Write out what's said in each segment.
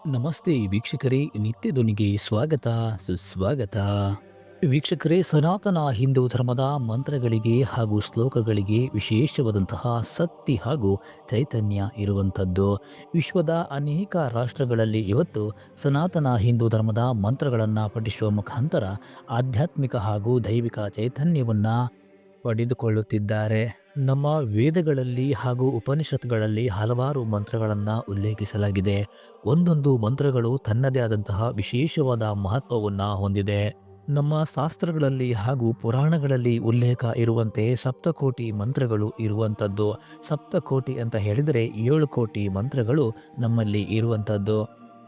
ನಮಸ್ತೆ ವೀಕ್ಷಕರೇ, ನಿತ್ಯ ಧ್ವನಿಗೆ ಸ್ವಾಗತ, ಸುಸ್ವಾಗತ. ವೀಕ್ಷಕರೇ, ಸನಾತನ ಹಿಂದೂ ಧರ್ಮದ ಮಂತ್ರಗಳಿಗೆ ಹಾಗೂ ಶ್ಲೋಕಗಳಿಗೆ ವಿಶೇಷವಾದಂತಹ ಶಕ್ತಿ ಹಾಗೂ ಚೈತನ್ಯ ಇರುವಂಥದ್ದು. ವಿಶ್ವದ ಅನೇಕ ರಾಷ್ಟ್ರಗಳಲ್ಲಿ ಇವತ್ತು ಸನಾತನ ಹಿಂದೂ ಧರ್ಮದ ಮಂತ್ರಗಳನ್ನು ಪಠಿಸುವ ಮುಖಾಂತರ ಆಧ್ಯಾತ್ಮಿಕ ಹಾಗೂ ದೈವಿಕ ಚೈತನ್ಯವನ್ನು ಪಡೆದುಕೊಳ್ಳುತ್ತಿದ್ದಾರೆ. ನಮ್ಮ ವೇದಗಳಲ್ಲಿ ಹಾಗೂ ಉಪನಿಷತ್ಗಳಲ್ಲಿ ಹಲವಾರು ಮಂತ್ರಗಳನ್ನು ಉಲ್ಲೇಖಿಸಲಾಗಿದೆ. ಒಂದೊಂದು ಮಂತ್ರಗಳು ತನ್ನದೇ ಆದಂತಹ ವಿಶೇಷವಾದ ಮಹತ್ವವನ್ನು ಹೊಂದಿದೆ. ನಮ್ಮ ಶಾಸ್ತ್ರಗಳಲ್ಲಿ ಹಾಗೂ ಪುರಾಣಗಳಲ್ಲಿ ಉಲ್ಲೇಖ ಇರುವಂತೆ ಸಪ್ತಕೋಟಿ ಮಂತ್ರಗಳು ಇರುವಂಥದ್ದು. ಸಪ್ತಕೋಟಿ ಅಂತ ಹೇಳಿದರೆ 7 ಕೋಟಿ ಮಂತ್ರಗಳು ನಮ್ಮಲ್ಲಿ ಇರುವಂಥದ್ದು.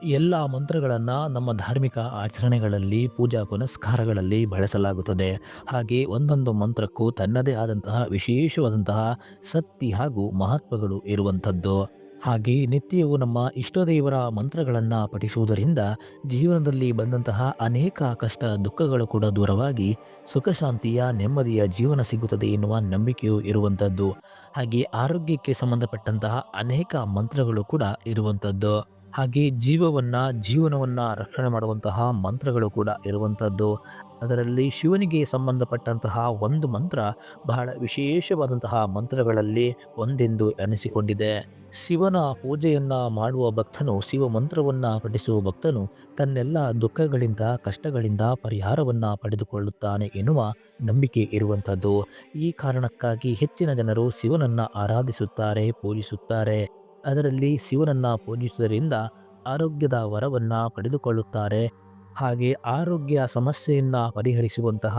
ಎಲ್ಲ ಮಂತ್ರಗಳನ್ನು ನಮ್ಮ ಧಾರ್ಮಿಕ ಆಚರಣೆಗಳಲ್ಲಿ, ಪೂಜಾ ಪುನಸ್ಕಾರಗಳಲ್ಲಿ ಬಳಸಲಾಗುತ್ತದೆ. ಹಾಗೆ ಒಂದೊಂದು ಮಂತ್ರಕ್ಕೂ ತನ್ನದೇ ಆದಂತಹ ವಿಶೇಷವಾದಂತಹ ಶಕ್ತಿ ಹಾಗೂ ಮಹತ್ವಗಳು ಇರುವಂಥದ್ದು. ಹಾಗೆ ನಿತ್ಯವೂ ನಮ್ಮ ಇಷ್ಟದೇವರ ಮಂತ್ರಗಳನ್ನು ಪಠಿಸುವುದರಿಂದ ಜೀವನದಲ್ಲಿ ಬಂದಂತಹ ಅನೇಕ ಕಷ್ಟ ದುಃಖಗಳು ಕೂಡ ದೂರವಾಗಿ ಸುಖ ಶಾಂತಿಯ ನೆಮ್ಮದಿಯ ಜೀವನ ಸಿಗುತ್ತದೆ ಎನ್ನುವ ನಂಬಿಕೆಯೂ ಇರುವಂಥದ್ದು. ಹಾಗೆ ಆರೋಗ್ಯಕ್ಕೆ ಸಂಬಂಧಪಟ್ಟಂತಹ ಅನೇಕ ಮಂತ್ರಗಳು ಕೂಡ ಇರುವಂಥದ್ದು. ಹಾಗೆ ಜೀವನವನ್ನು ರಕ್ಷಣೆ ಮಾಡುವಂತಹ ಮಂತ್ರಗಳು ಕೂಡ ಇರುವಂಥದ್ದು. ಅದರಲ್ಲಿ ಶಿವನಿಗೆ ಸಂಬಂಧಪಟ್ಟಂತಹ ಒಂದು ಮಂತ್ರ ಬಹಳ ವಿಶೇಷವಾದಂತಹ ಮಂತ್ರಗಳಲ್ಲಿ ಒಂದೆಂದು ಅನಿಸಿಕೊಂಡಿದೆ. ಶಿವನ ಪೂಜೆಯನ್ನ ಮಾಡುವ ಭಕ್ತನು, ಶಿವ ಮಂತ್ರವನ್ನ ಪಠಿಸುವ ಭಕ್ತನು ತನ್ನೆಲ್ಲ ದುಃಖಗಳಿಂದ, ಕಷ್ಟಗಳಿಂದ ಪರಿಹಾರವನ್ನ ಪಡೆದುಕೊಳ್ಳುತ್ತಾನೆ ಎನ್ನುವ ನಂಬಿಕೆ ಇರುವಂಥದ್ದು. ಈ ಕಾರಣಕ್ಕಾಗಿ ಹೆಚ್ಚಿನ ಜನರು ಶಿವನನ್ನ ಆರಾಧಿಸುತ್ತಾರೆ, ಪೂಜಿಸುತ್ತಾರೆ. ಅದರಲ್ಲಿ ಶಿವನನ್ನ ಪೂಜಿಸುವುದರಿಂದ ಆರೋಗ್ಯದ ವರವನ್ನ ಪಡೆದುಕೊಳ್ಳುತ್ತಾರೆ. ಹಾಗೆ ಆರೋಗ್ಯ ಸಮಸ್ಯೆಯನ್ನ ಪರಿಹರಿಸುವಂತಹ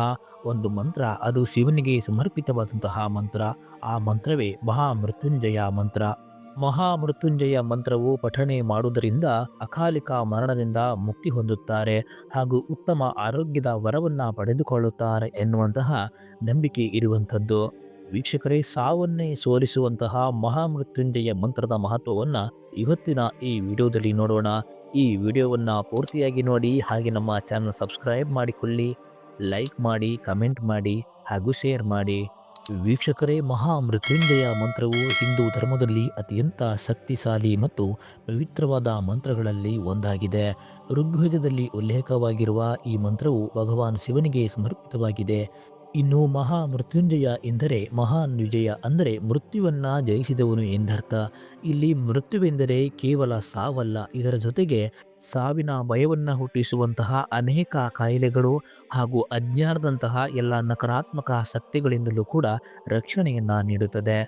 ಒಂದು ಮಂತ್ರ, ಅದು ಶಿವನಿಗೆ ಸಮರ್ಪಿತವಾದಂತಹ ಮಂತ್ರ. ಆ ಮಂತ್ರವೇ ಮಹಾಮೃತ್ಯುಂಜಯ ಮಂತ್ರ. ಮಹಾಮೃತ್ಯುಂಜಯ ಮಂತ್ರವು ಪಠಣೆ ಮಾಡುವುದರಿಂದ ಅಕಾಲಿಕ ಮರಣದಿಂದ ಮುಕ್ತಿ ಹೊಂದುತ್ತಾರೆ ಹಾಗೂ ಉತ್ತಮ ಆರೋಗ್ಯದ ವರವನ್ನ ಪಡೆದುಕೊಳ್ಳುತ್ತಾರೆ ಎನ್ನುವಂತಹ ನಂಬಿಕೆ ಇರುವಂಥದ್ದು. ವೀಕ್ಷಕರೇ, ಸಾವನ್ನೇ ಸೋಲಿಸುವಂತಹ ಮಹಾಮೃತ್ಯುಂಜಯ ಮಂತ್ರದ ಮಹತ್ವವನ್ನ ಇವತ್ತಿನ ಈ ವಿಡಿಯೋದಲ್ಲಿ ನೋಡೋಣ. ಈ ವಿಡಿಯೋವನ್ನ ಪೂರ್ತಿಯಾಗಿ ನೋಡಿ, ಹಾಗೆ ನಮ್ಮ ಚಾನಲ್ ಸಬ್ಸ್ಕ್ರೈಬ್ ಮಾಡಿಕೊಳ್ಳಿ, ಲೈಕ್ ಮಾಡಿ, ಕಮೆಂಟ್ ಮಾಡಿ ಹಾಗೂ ಶೇರ್ ಮಾಡಿ. ವೀಕ್ಷಕರೇ, ಮಹಾಮೃತ್ಯುಂಜಯ ಮಂತ್ರವು ಹಿಂದೂ ಧರ್ಮದಲ್ಲಿ ಅತ್ಯಂತ ಶಕ್ತಿಶಾಲಿ ಮತ್ತು ಪವಿತ್ರವಾದ ಮಂತ್ರಗಳಲ್ಲಿ ಒಂದಾಗಿದೆ. ಋಗ್ವೇದದಲ್ಲಿ ಉಲ್ಲೇಖವಾಗಿರುವ ಈ ಮಂತ್ರವು ಭಗವಾನ್ ಶಿವನಿಗೆ ಸಮರ್ಪಿತವಾಗಿದೆ. ಇನ್ನು ಮಹಾಮೃತ್ಯುಂಜಯ ಎಂದರೆ ಮಹಾನ್ ವಿಜಯ, ಅಂದರೆ ಮೃತ್ಯುವನ್ನ ಜಯಿಸಿದವನು ಎಂದರ್ಥ. ಇಲ್ಲಿ ಮೃತ್ಯುವೆಂದರೆ ಕೇವಲ ಸಾವಲ್ಲ, ಇದರ ಜೊತೆಗೆ ಸಾವಿನ ಭಯವನ್ನ ಹುಟ್ಟಿಸುವಂತಹ ಅನೇಕ ಕಾಯಿಲೆಗಳು ಹಾಗೂ ಅಜ್ಞಾನದಂತಹ ಎಲ್ಲ ನಕಾರಾತ್ಮಕ ಶಕ್ತಿಗಳಿಂದಲೂ ಕೂಡ ರಕ್ಷಣೆಯನ್ನ ನೀಡುತ್ತದೆ.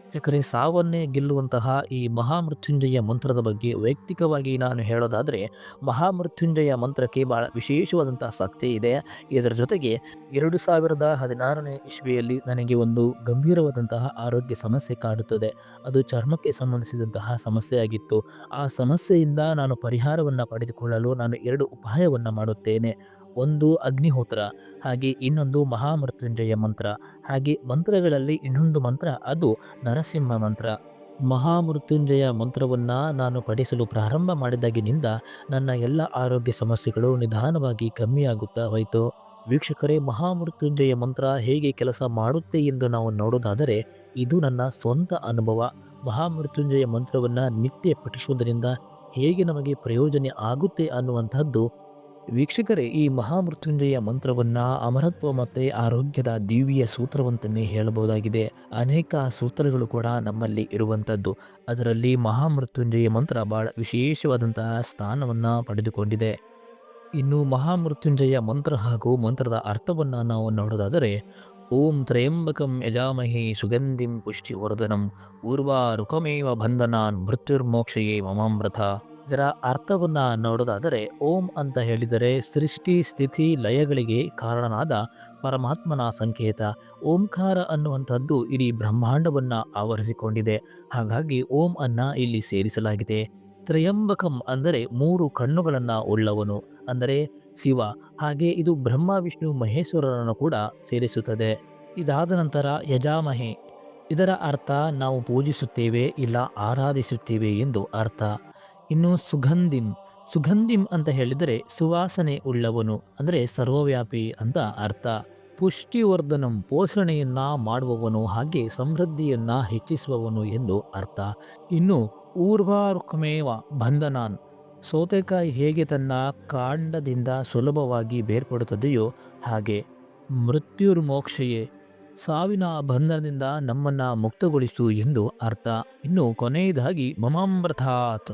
ವೀಕ್ಷಕರೇ, ಸಾವನ್ನೇ ಗೆಲ್ಲುವಂತಹ ಈ ಮಹಾಮೃತ್ಯುಂಜಯ ಮಂತ್ರದ ಬಗ್ಗೆ ವೈಯಕ್ತಿಕವಾಗಿ ನಾನು ಹೇಳೋದಾದರೆ, ಮಹಾಮೃತ್ಯುಂಜಯ ಮಂತ್ರಕ್ಕೆ ಬಹಳ ವಿಶೇಷವಾದಂತಹ ಶಕ್ತಿ ಇದೆ. ಇದರ ಜೊತೆಗೆ 2016ನೇ ಇಸ್ವಿಯಲ್ಲಿ ನನಗೆ ಒಂದು ಗಂಭೀರವಾದಂತಹ ಆರೋಗ್ಯ ಸಮಸ್ಯೆ ಕಾಡುತ್ತದೆ. ಅದು ಚರ್ಮಕ್ಕೆ ಸಂಬಂಧಿಸಿದಂತಹ ಸಮಸ್ಯೆಯಾಗಿತ್ತು. ಆ ಸಮಸ್ಯೆಯಿಂದ ನಾನು ಪರಿಹಾರವನ್ನು ಪಡೆದುಕೊಳ್ಳಲು ನಾನು 2 ಉಪಾಯವನ್ನು ಮಾಡುತ್ತೇನೆ. ಒಂದು ಅಗ್ನಿಹೋತ್ರ, ಹಾಗೆ ಇನ್ನೊಂದು ಮಹಾಮೃತ್ಯುಂಜಯ ಮಂತ್ರ. ಹಾಗೆ ಮಂತ್ರಗಳಲ್ಲಿ ಇನ್ನೊಂದು ಮಂತ್ರ, ಅದು ನರಸಿಂಹ ಮಂತ್ರ. ಮಹಾಮೃತ್ಯುಂಜಯ ಮಂತ್ರವನ್ನ ನಾನು ಪಠಿಸಲು ಪ್ರಾರಂಭ ಮಾಡಿದಾಗಿನಿಂದ ನನ್ನ ಎಲ್ಲ ಆರೋಗ್ಯ ಸಮಸ್ಯೆಗಳು ನಿಧಾನವಾಗಿ ಕಮ್ಮಿಯಾಗುತ್ತಾ ಹೋಯಿತು. ವೀಕ್ಷಕರೇ, ಮಹಾಮೃತ್ಯುಂಜಯ ಮಂತ್ರ ಹೇಗೆ ಕೆಲಸ ಮಾಡುತ್ತೆ ಎಂದು ನಾವು ನೋಡೋದಾದರೆ, ಇದು ನನ್ನ ಸ್ವಂತ ಅನುಭವ. ಮಹಾಮೃತ್ಯುಂಜಯ ಮಂತ್ರವನ್ನ ನಿತ್ಯ ಪಠಿಸುವುದರಿಂದ ಹೇಗೆ ನಮಗೆ ಪ್ರಯೋಜನ ಆಗುತ್ತೆ ಅನ್ನುವಂಥದ್ದು. ವೀಕ್ಷಕರೇ, ಈ ಮಹಾಮೃತ್ಯುಂಜಯ ಮಂತ್ರವನ್ನ ಅಮರತ್ವ ಮತ್ತು ಆರೋಗ್ಯದ ದಿವ್ಯ ಸೂತ್ರವಂತನ್ನೇ ಹೇಳಬಹುದಾಗಿದೆ. ಅನೇಕ ಸೂತ್ರಗಳು ಕೂಡ ನಮ್ಮಲ್ಲಿ ಇರುವಂಥದ್ದು. ಅದರಲ್ಲಿ ಮಹಾಮೃತ್ಯುಂಜಯ ಮಂತ್ರ ಬಹಳ ವಿಶೇಷವಾದಂತಹ ಸ್ಥಾನವನ್ನ ಪಡೆದುಕೊಂಡಿದೆ. ಇನ್ನು ಮಹಾಮೃತ್ಯುಂಜಯ ಮಂತ್ರ ಹಾಗೂ ಮಂತ್ರದ ಅರ್ಥವನ್ನ ನಾವು ನೋಡೋದಾದರೆ, ಓಂ ತ್ರಯಂಬಕಂ ಯಜಾಮಹೇ ಸುಗಂಧಿಂ ಪುಷ್ಟಿವರ್ಧನಂ ಊರ್ವಾರುಕಮೇವ ಬಂಧನಾನ್ ಮೃತ್ಯುರ್ಮೋಕ್ಷಯೇ ಮಮಾಮೃತ. ಇದರ ಅರ್ಥವನ್ನ ನೋಡೋದಾದರೆ, ಓಂ ಅಂತ ಹೇಳಿದರೆ ಸೃಷ್ಟಿ ಸ್ಥಿತಿ ಲಯಗಳಿಗೆ ಕಾರಣನಾದ ಪರಮಾತ್ಮನ ಸಂಕೇತ. ಓಂಕಾರ ಅನ್ನುವಂಥದ್ದು ಇಡೀ ಬ್ರಹ್ಮಾಂಡವನ್ನ ಆವರಿಸಿಕೊಂಡಿದೆ. ಹಾಗಾಗಿ ಓಂ ಅನ್ನ ಇಲ್ಲಿ ಸೇರಿಸಲಾಗಿದೆ. ತ್ರಯಂಬಕಂ ಅಂದರೆ 3 ಕಣ್ಣುಗಳನ್ನ ಉಳ್ಳವನು, ಅಂದರೆ ಶಿವ. ಹಾಗೆ ಇದು ಬ್ರಹ್ಮ ವಿಷ್ಣು ಮಹೇಶ್ವರರನ್ನು ಕೂಡ ಸೇರಿಸುತ್ತದೆ. ಇದಾದ ನಂತರ ಯಜಾಮಹೆ, ಇದರ ಅರ್ಥ ನಾವು ಪೂಜಿಸುತ್ತೇವೆ ಇಲ್ಲ ಆರಾಧಿಸುತ್ತೇವೆ ಎಂದು ಅರ್ಥ. ಇನ್ನು ಸುಗಂಧಿಂ, ಸುಗಂಧಿಂ ಅಂತ ಹೇಳಿದರೆ ಸುವಾಸನೆ ಉಳ್ಳವನು, ಅಂದರೆ ಸರ್ವವ್ಯಾಪಿ ಅಂತ ಅರ್ಥ. ಪುಷ್ಟಿವರ್ಧನಂ, ಪೋಷಣೆಯನ್ನ ಮಾಡುವವನು, ಹಾಗೆ ಸಮೃದ್ಧಿಯನ್ನ ಹೆಚ್ಚಿಸುವವನು ಎಂದು ಅರ್ಥ. ಇನ್ನು ಊರ್ವಾರುಕಮೇವ ಬಂಧನಾನ್, ಸೌತೆಕಾಯಿ ಹೇಗೆ ತನ್ನ ಕಾಂಡದಿಂದ ಸುಲಭವಾಗಿ ಬೇರ್ಪಡುತ್ತದೆಯೋ ಹಾಗೆ ಮೃತ್ಯುರ್ಮೋಕ್ಷಯೇ, ಸಾವಿನ ಬಂಧನದಿಂದ ನಮ್ಮನ್ನ ಮುಕ್ತಗೊಳಿಸು ಎಂದು ಅರ್ಥ. ಇನ್ನು ಕೊನೆಯದಾಗಿ ಮಮಾಮೃತಾತ್,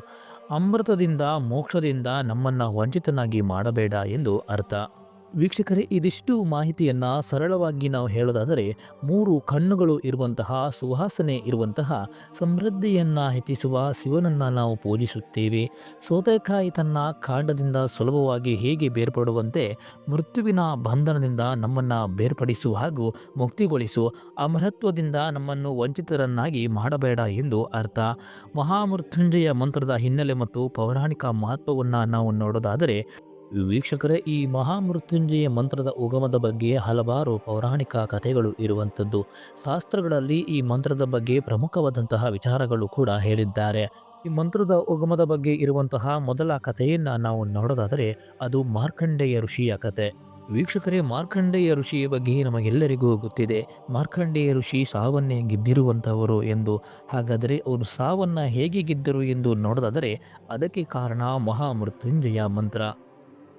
ಅಮೃತದಿಂದ ಮೋಕ್ಷದಿಂದ ನಮ್ಮನ್ನ ವಂಚಿತನಾಗಿ ಮಾಡಬೇಡ ಎಂದು ಅರ್ಥ. ವೀಕ್ಷಕರೇ, ಇದಿಷ್ಟು ಮಾಹಿತಿಯನ್ನ ಸರಳವಾಗಿ ನಾವು ಹೇಳೋದಾದರೆ, ಮೂರು ಕಣ್ಣುಗಳು ಇರುವಂತಹ, ಸುವಾಸನೆ ಇರುವಂತಹ, ಸಮೃದ್ಧಿಯನ್ನ ಹೆಚ್ಚಿಸುವ ಶಿವನನ್ನ ನಾವು ಪೂಜಿಸುತ್ತೇವೆ. ಸೌತೆಕಾಯಿ ತನ್ನ ಕಾಂಡದಿಂದ ಸುಲಭವಾಗಿ ಹೇಗೆ ಬೇರ್ಪಡುವಂತೆ ಮೃತ್ಯುವಿನ ಬಂಧನದಿಂದ ನಮ್ಮನ್ನ ಬೇರ್ಪಡಿಸು ಹಾಗೂ ಮುಕ್ತಿಗೊಳಿಸು, ಅಮರತ್ವದಿಂದ ನಮ್ಮನ್ನು ವಂಚಿತರನ್ನಾಗಿ ಮಾಡಬೇಡ ಎಂದು ಅರ್ಥ. ಮಹಾಮೃತ್ಯುಂಜಯ ಮಂತ್ರದ ಹಿನ್ನೆಲೆ ಮತ್ತು ಪೌರಾಣಿಕ ಮಹತ್ವವನ್ನು ನಾವು ನೋಡೋದಾದರೆ, ವೀಕ್ಷಕರೇ, ಈ ಮಹಾಮೃತ್ಯುಂಜಯ ಮಂತ್ರದ ಉಗಮದ ಬಗ್ಗೆ ಹಲವಾರು ಪೌರಾಣಿಕ ಕಥೆಗಳು ಇರುವಂಥದ್ದು. ಶಾಸ್ತ್ರಗಳಲ್ಲಿ ಈ ಮಂತ್ರದ ಬಗ್ಗೆ ಪ್ರಮುಖವಾದಂತಹ ವಿಚಾರಗಳು ಕೂಡ ಹೇಳಿದ್ದಾರೆ. ಈ ಮಂತ್ರದ ಉಗಮದ ಬಗ್ಗೆ ಇರುವಂತಹ ಮೊದಲ ಕಥೆಯನ್ನ ನಾವು ನೋಡೋದಾದರೆ, ಅದು ಮಾರ್ಕಂಡೇಯ ಋಷಿಯ ಕಥೆ. ವೀಕ್ಷಕರೇ, ಮಾರ್ಕಂಡೇಯ ಋಷಿಯ ಬಗ್ಗೆ ನಮಗೆಲ್ಲರಿಗೂ ಗೊತ್ತಿದೆ. ಮಾರ್ಕಂಡೇಯ ಋಷಿ ಸಾವನ್ನೇ ಗೆದ್ದಿರುವಂಥವರು ಎಂದು. ಹಾಗಾದರೆ ಅವರು ಸಾವನ್ನ ಹೇಗೆ ಗೆದ್ದರು ಎಂದು ನೋಡೋದಾದರೆ, ಅದಕ್ಕೆ ಕಾರಣ ಮಹಾಮೃತ್ಯುಂಜಯ ಮಂತ್ರ.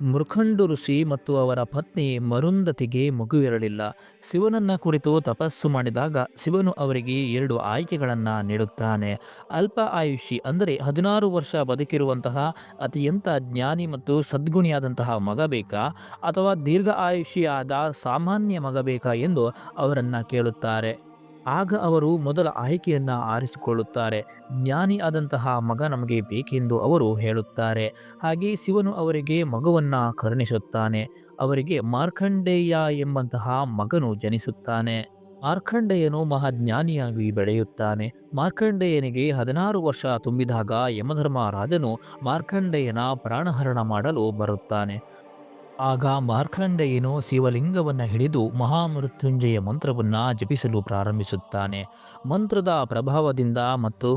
ಮೃಖಂಡು ಋಷಿ ಮತ್ತು ಅವರ ಪತ್ನಿ ಮರುಂಧತಿಗೆ ಮಗುವಿರಲಿಲ್ಲ. ಶಿವನನ್ನ ಕುರಿತು ತಪಸ್ಸು ಮಾಡಿದಾಗ ಶಿವನು ಅವರಿಗೆ ಎರಡು ಆಯ್ಕೆಗಳನ್ನ ನೀಡುತ್ತಾನೆ. ಅಲ್ಪ ಆಯುಷಿ ಅಂದರೆ 16 ವರ್ಷ ಬದುಕಿರುವಂತಹ ಅತ್ಯಂತ ಜ್ಞಾನಿ ಮತ್ತು ಸದ್ಗುಣಿಯಾದಂತಹ ಮಗ ಬೇಕಾ, ಅಥವಾ ದೀರ್ಘ ಆಯುಷಿಯಾದ ಸಾಮಾನ್ಯ ಮಗ ಬೇಕಾ ಎಂದು ಅವರನ್ನ ಕೇಳುತ್ತಾರೆ. ಆಗ ಅವರು ಮೊದಲ ಆಯ್ಕೆಯನ್ನ ಆರಿಸಿಕೊಳ್ಳುತ್ತಾರೆ. ಜ್ಞಾನಿ ಆದಂತಹ ಮಗ ನಮಗೆ ಬೇಕೆಂದು ಅವರು ಹೇಳುತ್ತಾರೆ. ಹಾಗೆ ಶಿವನು ಅವರಿಗೆ ಮಗುವನ್ನ ಕರುಣಿಸುತ್ತಾನೆ. ಅವರಿಗೆ ಮಾರ್ಕಂಡೇಯ ಎಂಬಂತಹ ಮಗನು ಜನಿಸುತ್ತಾನೆ. ಮಾರ್ಕಂಡೇಯನು ಮಹಾಜ್ಞಾನಿಯಾಗಿ ಬೆಳೆಯುತ್ತಾನೆ. ಮಾರ್ಕಂಡೇಯನಿಗೆ 16 ವರ್ಷ ತುಂಬಿದಾಗ ಯಮಧರ್ಮ ರಾಜನು ಮಾರ್ಕಂಡೇಯನ ಪ್ರಾಣಹರಣ ಮಾಡಲು ಬರುತ್ತಾನೆ. ಆಗ ಮಾರ್ಕಂಡೇಯನು ಶಿವಲಿಂಗವನ್ನ ಹಿಡಿದು ಮಹಾಮೃತ್ಯುಂಜಯ ಮಂತ್ರವನ್ನ ಜಪಿಸಲು ಪ್ರಾರಂಭಿಸುತ್ತಾನೆ. ಮಂತ್ರದ ಪ್ರಭಾವದಿಂದ ಮತ್ತು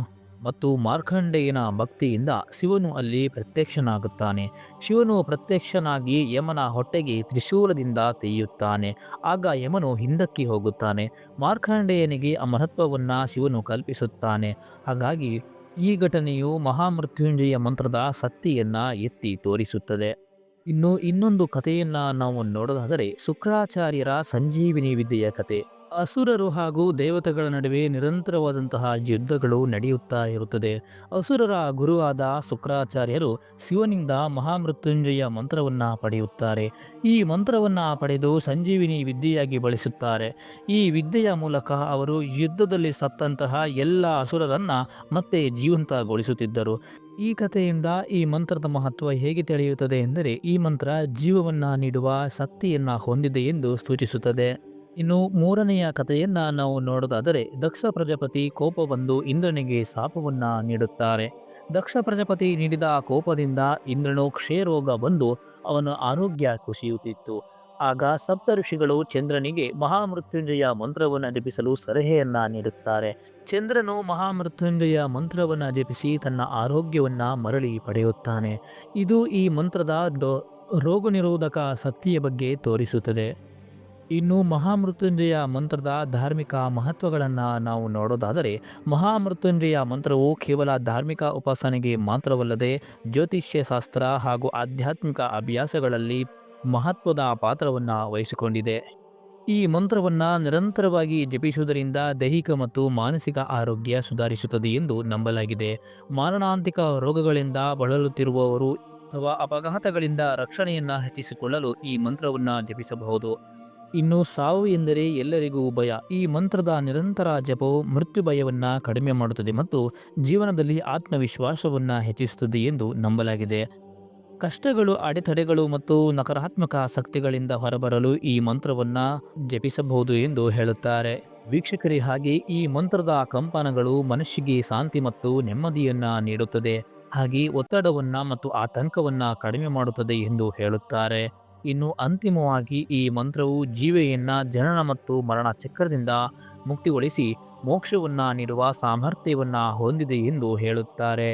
ಮತ್ತು ಮಾರ್ಕಂಡೇಯನ ಭಕ್ತಿಯಿಂದ ಶಿವನು ಅಲ್ಲಿ ಪ್ರತ್ಯಕ್ಷನಾಗುತ್ತಾನೆ. ಶಿವನು ಪ್ರತ್ಯಕ್ಷನಾಗಿ ಯಮನ ಹೊಟ್ಟೆಗೆ ತ್ರಿಶೂಲದಿಂದ ತೆಗೆಯುತ್ತಾನೆ. ಆಗ ಯಮನು ಹಿಂದಕ್ಕೆ ಹೋಗುತ್ತಾನೆ. ಮಾರ್ಕಂಡೇಯನಿಗೆ ಅಮರತ್ವವನ್ನ ಶಿವನು ಕಲ್ಪಿಸುತ್ತಾನೆ. ಹಾಗಾಗಿ ಈ ಘಟನೆಯು ಮಹಾಮೃತ್ಯುಂಜಯ ಮಂತ್ರದ ಶಕ್ತಿಯನ್ನ ಎತ್ತಿ ತೋರಿಸುತ್ತದೆ. ಇನ್ನು ಇನ್ನೊಂದು ಕಥೆಯನ್ನ ನಾವು ನೋಡೋದಾದರೆ, ಶುಕ್ರಾಚಾರ್ಯರ ಸಂಜೀವಿನಿ ವಿದ್ಯೆಯ ಕಥೆ. ಅಸುರರು ಹಾಗೂ ದೇವತೆಗಳ ನಡುವೆ ನಿರಂತರವಾದಂತಹ ಯುದ್ಧಗಳು ನಡೆಯುತ್ತಾ ಇರುತ್ತದೆ. ಅಸುರರ ಗುರುವಾದ ಶುಕ್ರಾಚಾರ್ಯರು ಶಿವನಿಂದ ಮಹಾಮೃತ್ಯುಂಜಯ ಮಂತ್ರವನ್ನ ಪಡೆಯುತ್ತಾರೆ. ಈ ಮಂತ್ರವನ್ನ ಪಡೆದು ಸಂಜೀವಿನಿ ವಿದ್ಯೆಯಾಗಿ ಬಳಸುತ್ತಾರೆ. ಈ ವಿದ್ಯೆಯ ಮೂಲಕ ಅವರು ಯುದ್ಧದಲ್ಲಿ ಸತ್ತಂತಹ ಎಲ್ಲ ಅಸುರರನ್ನ ಮತ್ತೆ ಜೀವಂತಗೊಳಿಸುತ್ತಿದ್ದರು. ಈ ಕಥೆಯಿಂದ ಈ ಮಂತ್ರದ ಮಹತ್ವ ಹೇಗೆ ತಿಳಿಯುತ್ತದೆ ಎಂದರೆ, ಈ ಮಂತ್ರ ಜೀವವನ್ನ ನೀಡುವ ಶಕ್ತಿಯನ್ನ ಹೊಂದಿದೆ ಎಂದು ಸೂಚಿಸುತ್ತದೆ. ಇನ್ನು ಮೂರನೆಯ ಕಥೆಯನ್ನ ನಾವು ನೋಡೋದಾದರೆ, ದಕ್ಷ ಪ್ರಜಾಪತಿ ಕೋಪ ಬಂದು ಇಂದ್ರನಿಗೆ ಶಾಪವನ್ನ ನೀಡುತ್ತಾರೆ. ದಕ್ಷ ಪ್ರಜಾಪತಿ ನೀಡಿದ ಕೋಪದಿಂದ ಇಂದ್ರನು ಕ್ಷಯರೋಗ ಬಂದು ಅವನ ಆರೋಗ್ಯ ಕುಸಿಯುತ್ತಿತ್ತು. ಆಗ ಸಪ್ತ ಋಷಿಗಳು ಚಂದ್ರನಿಗೆ ಮಹಾಮೃತ್ಯುಂಜಯ ಮಂತ್ರವನ್ನು ಜಪಿಸಲು ಸಲಹೆಯನ್ನ ನೀಡುತ್ತಾರೆ. ಚಂದ್ರನು ಮಹಾಮೃತ್ಯುಂಜಯ ಮಂತ್ರವನ್ನು ಜಪಿಸಿ ತನ್ನ ಆರೋಗ್ಯವನ್ನ ಮರಳಿ ಪಡೆಯುತ್ತಾನೆ. ಇದು ಈ ಮಂತ್ರದ ರೋಗ ನಿರೋಧಕ ಶಕ್ತಿಯ ಬಗ್ಗೆ ತೋರಿಸುತ್ತದೆ. ಇನ್ನು ಮಹಾಮೃತ್ಯುಂಜಯ ಮಂತ್ರದ ಧಾರ್ಮಿಕ ಮಹತ್ವಗಳನ್ನು ನಾವು ನೋಡೋದಾದರೆ, ಮಹಾಮೃತ್ಯುಂಜಯ ಮಂತ್ರವು ಕೇವಲ ಧಾರ್ಮಿಕ ಉಪಾಸನೆಗೆ ಮಾತ್ರವಲ್ಲದೆ ಜ್ಯೋತಿಷ್ಯ ಶಾಸ್ತ್ರ ಹಾಗೂ ಆಧ್ಯಾತ್ಮಿಕ ಅಭ್ಯಾಸಗಳಲ್ಲಿ ಮಹತ್ವದ ಪಾತ್ರವನ್ನು ವಹಿಸಿಕೊಂಡಿದೆ. ಈ ಮಂತ್ರವನ್ನು ನಿರಂತರವಾಗಿ ಜಪಿಸುವುದರಿಂದ ದೈಹಿಕ ಮತ್ತು ಮಾನಸಿಕ ಆರೋಗ್ಯ ಸುಧಾರಿಸುತ್ತದೆ ಎಂದು ನಂಬಲಾಗಿದೆ. ಮಾರಣಾಂತಿಕ ರೋಗಗಳಿಂದ ಬಳಲುತ್ತಿರುವವರು ಅಥವಾ ಅಪಘಾತಗಳಿಂದ ರಕ್ಷಣೆಯನ್ನು ಹೆಚ್ಚಿಸಿಕೊಳ್ಳಲು ಈ ಮಂತ್ರವನ್ನು ಜಪಿಸಬಹುದು. ಇನ್ನು ಸಾವು ಎಂದರೆ ಎಲ್ಲರಿಗೂ ಭಯ. ಈ ಮಂತ್ರದ ನಿರಂತರ ಜಪವು ಮೃತ್ಯು ಭಯವನ್ನು ಕಡಿಮೆ ಮಾಡುತ್ತದೆ ಮತ್ತು ಜೀವನದಲ್ಲಿ ಆತ್ಮವಿಶ್ವಾಸವನ್ನು ಹೆಚ್ಚಿಸುತ್ತದೆ ಎಂದು ನಂಬಲಾಗಿದೆ. ಕಷ್ಟಗಳು, ಅಡೆತಡೆಗಳು ಮತ್ತು ನಕಾರಾತ್ಮಕ ಶಕ್ತಿಗಳಿಂದ ಹೊರಬರಲು ಈ ಮಂತ್ರವನ್ನು ಜಪಿಸಬಹುದು ಎಂದು ಹೇಳುತ್ತಾರೆ. ವೀಕ್ಷಕರೇ, ಹಾಗೆ ಈ ಮಂತ್ರದ ಕಂಪನಗಳು ಮನುಷ್ಯಗೆ ಶಾಂತಿ ಮತ್ತು ನೆಮ್ಮದಿಯನ್ನು ನೀಡುತ್ತದೆ. ಹಾಗೆ ಒತ್ತಡವನ್ನು ಮತ್ತು ಆತಂಕವನ್ನ ಕಡಿಮೆ ಮಾಡುತ್ತದೆ ಎಂದು ಹೇಳುತ್ತಾರೆ. ಇನ್ನು ಅಂತಿಮವಾಗಿ ಈ ಮಂತ್ರವು ಜೀವೆಯನ್ನ ಜನನ ಮತ್ತು ಮರಣ ಚಕ್ರದಿಂದ ಮುಕ್ತಿಗೊಳಿಸಿ ಮೋಕ್ಷವನ್ನ ನೀಡುವ ಸಾಮರ್ಥ್ಯವನ್ನ ಹೊಂದಿದೆ ಎಂದು ಹೇಳುತ್ತಾರೆ.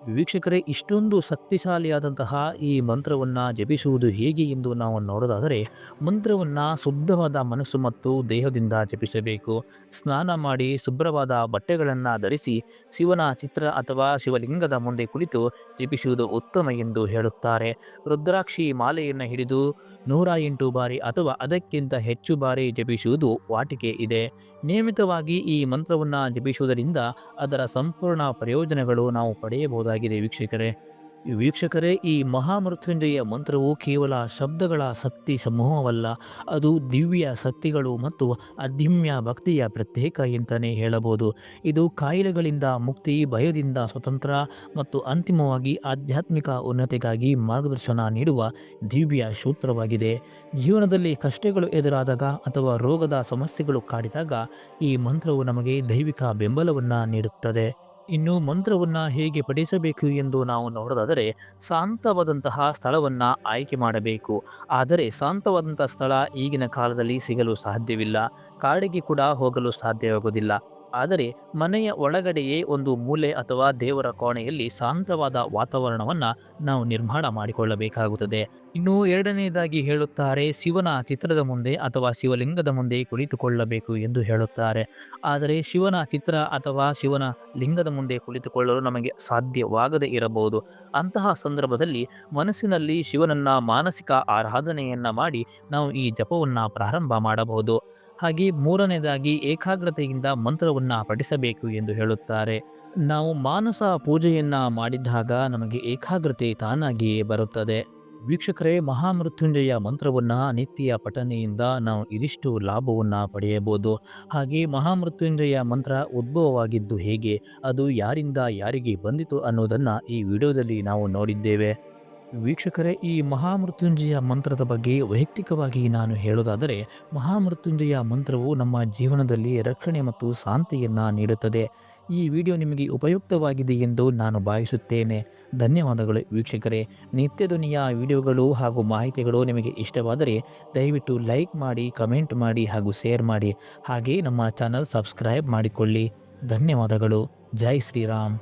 ವೀಕ್ಷಕರೇ, ಇಷ್ಟೊಂದು ಶಕ್ತಿಶಾಲಿಯಾದಂತಹ ಈ ಮಂತ್ರವನ್ನು ಜಪಿಸುವುದು ಹೇಗೆ ಎಂದು ನಾವು ನೋಡೋದಾದರೆ, ಮಂತ್ರವನ್ನು ಶುದ್ಧವಾದ ಮನಸ್ಸು ಮತ್ತು ದೇಹದಿಂದ ಜಪಿಸಬೇಕು. ಸ್ನಾನ ಮಾಡಿ ಶುಭ್ರವಾದ ಬಟ್ಟೆಗಳನ್ನು ಧರಿಸಿ ಶಿವನ ಚಿತ್ರ ಅಥವಾ ಶಿವಲಿಂಗದ ಮುಂದೆ ಕುಳಿತು ಜಪಿಸುವುದು ಉತ್ತಮ ಎಂದು ಹೇಳುತ್ತಾರೆ. ರುದ್ರಾಕ್ಷಿ ಮಾಲೆಯನ್ನು ಹಿಡಿದು 108 ಬಾರಿ ಅಥವಾ ಅದಕ್ಕಿಂತ ಹೆಚ್ಚು ಬಾರಿ ಜಪಿಸುವುದು ವಾಟಿಕೆ ಇದೆ. ನಿಯಮಿತವಾಗಿ ಈ ಮಂತ್ರವನ್ನು ಜಪಿಸುವುದರಿಂದ ಅದರ ಸಂಪೂರ್ಣ ಪ್ರಯೋಜನಗಳು ನಾವು ಪಡೆಯಬಹುದಾಗಿದೆ ವೀಕ್ಷಕರೇ, ಈ ಮಹಾಮೃತ್ಯುಂಜಯ ಮಂತ್ರವು ಕೇವಲ ಶಬ್ದಗಳ ಶಕ್ತಿ ಸಮೂಹವಲ್ಲ, ಅದು ದಿವ್ಯ ಶಕ್ತಿಗಳು ಮತ್ತು ಅದಮ್ಯ ಭಕ್ತಿಯ ಪ್ರತ್ಯೇಕ ಅಂತಲೇ ಹೇಳಬಹುದು. ಇದು ಕಾಯಿಲೆಗಳಿಂದ ಮುಕ್ತಿ, ಭಯದಿಂದ ಸ್ವತಂತ್ರ ಮತ್ತು ಅಂತಿಮವಾಗಿ ಆಧ್ಯಾತ್ಮಿಕ ಉನ್ನತಿಗಾಗಿ ಮಾರ್ಗದರ್ಶನ ನೀಡುವ ದಿವ್ಯ ಸೂತ್ರವಾಗಿದೆ. ಜೀವನದಲ್ಲಿ ಕಷ್ಟಗಳು ಎದುರಾದಾಗ ಅಥವಾ ರೋಗದ ಸಮಸ್ಯೆಗಳು ಕಾಡಿದಾಗ ಈ ಮಂತ್ರವು ನಮಗೆ ದೈವಿಕ ಬೆಂಬಲವನ್ನು ನೀಡುತ್ತದೆ. ಇನ್ನು ಮಂತ್ರವನ್ನು ಹೇಗೆ ಪಠಿಸಬೇಕು ಎಂದು ನಾವು ನೋಡೋದಾದರೆ, ಶಾಂತವಾದಂತಹ ಸ್ಥಳವನ್ನು ಆಯ್ಕೆ ಮಾಡಬೇಕು. ಆದರೆ ಶಾಂತವಾದಂಥ ಸ್ಥಳ ಈಗಿನ ಕಾಲದಲ್ಲಿ ಸಿಗಲು ಸಾಧ್ಯವಿಲ್ಲ, ಕಾಡಿಗೆ ಕೂಡ ಹೋಗಲು ಸಾಧ್ಯವಾಗುವುದಿಲ್ಲ. ಆದರೆ ಮನೆಯ ಒಳಗಡೆಯೇ ಒಂದು ಮೂಲೆ ಅಥವಾ ದೇವರ ಕೋಣೆಯಲ್ಲಿ ಶಾಂತವಾದ ವಾತಾವರಣವನ್ನು ನಾವು ನಿರ್ಮಾಣ ಮಾಡಿಕೊಳ್ಳಬೇಕಾಗುತ್ತದೆ. ಇನ್ನು ಎರಡನೆಯದಾಗಿ ಹೇಳುತ್ತಾರೆ, ಶಿವನ ಚಿತ್ರದ ಮುಂದೆ ಅಥವಾ ಶಿವಲಿಂಗದ ಮುಂದೆ ಕುಳಿತುಕೊಳ್ಳಬೇಕು ಎಂದು ಹೇಳುತ್ತಾರೆ. ಆದರೆ ಶಿವನ ಚಿತ್ರ ಅಥವಾ ಶಿವನ ಲಿಂಗದ ಮುಂದೆ ಕುಳಿತುಕೊಳ್ಳಲು ನಮಗೆ ಸಾಧ್ಯವಾಗದೇ ಇರಬಹುದು. ಅಂತಹ ಸಂದರ್ಭದಲ್ಲಿ ಮನಸ್ಸಿನಲ್ಲಿ ಶಿವನನ್ನ ಮಾನಸಿಕ ಆರಾಧನೆಯನ್ನ ಮಾಡಿ ನಾವು ಈ ಜಪವನ್ನು ಪ್ರಾರಂಭ ಮಾಡಬಹುದು. ಹಾಗೆ ಮೂರನೇದಾಗಿ ಏಕಾಗ್ರತೆಯಿಂದ ಮಂತ್ರವನ್ನು ಪಠಿಸಬೇಕು ಎಂದು ಹೇಳುತ್ತಾರೆ. ನಾವು ಮಾನಸ ಪೂಜೆಯನ್ನ ಮಾಡಿದಾಗ ನಮಗೆ ಏಕಾಗ್ರತೆ ತಾನಾಗಿಯೇ ಬರುತ್ತದೆ. ವೀಕ್ಷಕರೇ, ಮಹಾಮೃತ್ಯುಂಜಯ ಮಂತ್ರವನ್ನು ನಿತ್ಯ ಪಠನೆಯಿಂದ ನಾವು ಇದಿಷ್ಟು ಲಾಭವನ್ನು ಪಡೆಯಬಹುದು. ಹಾಗೆ ಮಹಾಮೃತ್ಯುಂಜಯ ಮಂತ್ರ ಉದ್ಭವವಾಗಿದ್ದು ಹೇಗೆ, ಅದು ಯಾರಿಂದ ಯಾರಿಗೆ ಬಂದಿತು ಅನ್ನೋದನ್ನು ಈ ವಿಡಿಯೋದಲ್ಲಿ ನಾವು ನೋಡಿದ್ದೇವೆ. ವೀಕ್ಷಕರೇ, ಈ ಮಹಾಮೃತ್ಯುಂಜಯ ಮಂತ್ರದ ಬಗ್ಗೆ ವೈಯಕ್ತಿಕವಾಗಿ ನಾನು ಹೇಳೋದಾದರೆ, ಮಹಾಮೃತ್ಯುಂಜಯ ಮಂತ್ರವು ನಮ್ಮ ಜೀವನದಲ್ಲಿ ರಕ್ಷಣೆ ಮತ್ತು ಶಾಂತಿಯನ್ನು ನೀಡುತ್ತದೆ. ಈ ವಿಡಿಯೋ ನಿಮಗೆ ಉಪಯುಕ್ತವಾಗಿದೆ ಎಂದು ನಾನು ಭಾವಿಸುತ್ತೇನೆ. ಧನ್ಯವಾದಗಳು ವೀಕ್ಷಕರೇ. ನಿತ್ಯ ಧ್ವನಿಯ ವಿಡಿಯೋಗಳು ಹಾಗೂ ಮಾಹಿತಿಗಳು ನಿಮಗೆ ಇಷ್ಟವಾದರೆ ದಯವಿಟ್ಟು ಲೈಕ್ ಮಾಡಿ, ಕಮೆಂಟ್ ಮಾಡಿ ಹಾಗೂ ಶೇರ್ ಮಾಡಿ. ಹಾಗೆ ನಮ್ಮ ಚಾನಲ್ ಸಬ್ಸ್ಕ್ರೈಬ್ ಮಾಡಿಕೊಳ್ಳಿ. ಧನ್ಯವಾದಗಳು. ಜೈ ಶ್ರೀರಾಮ್.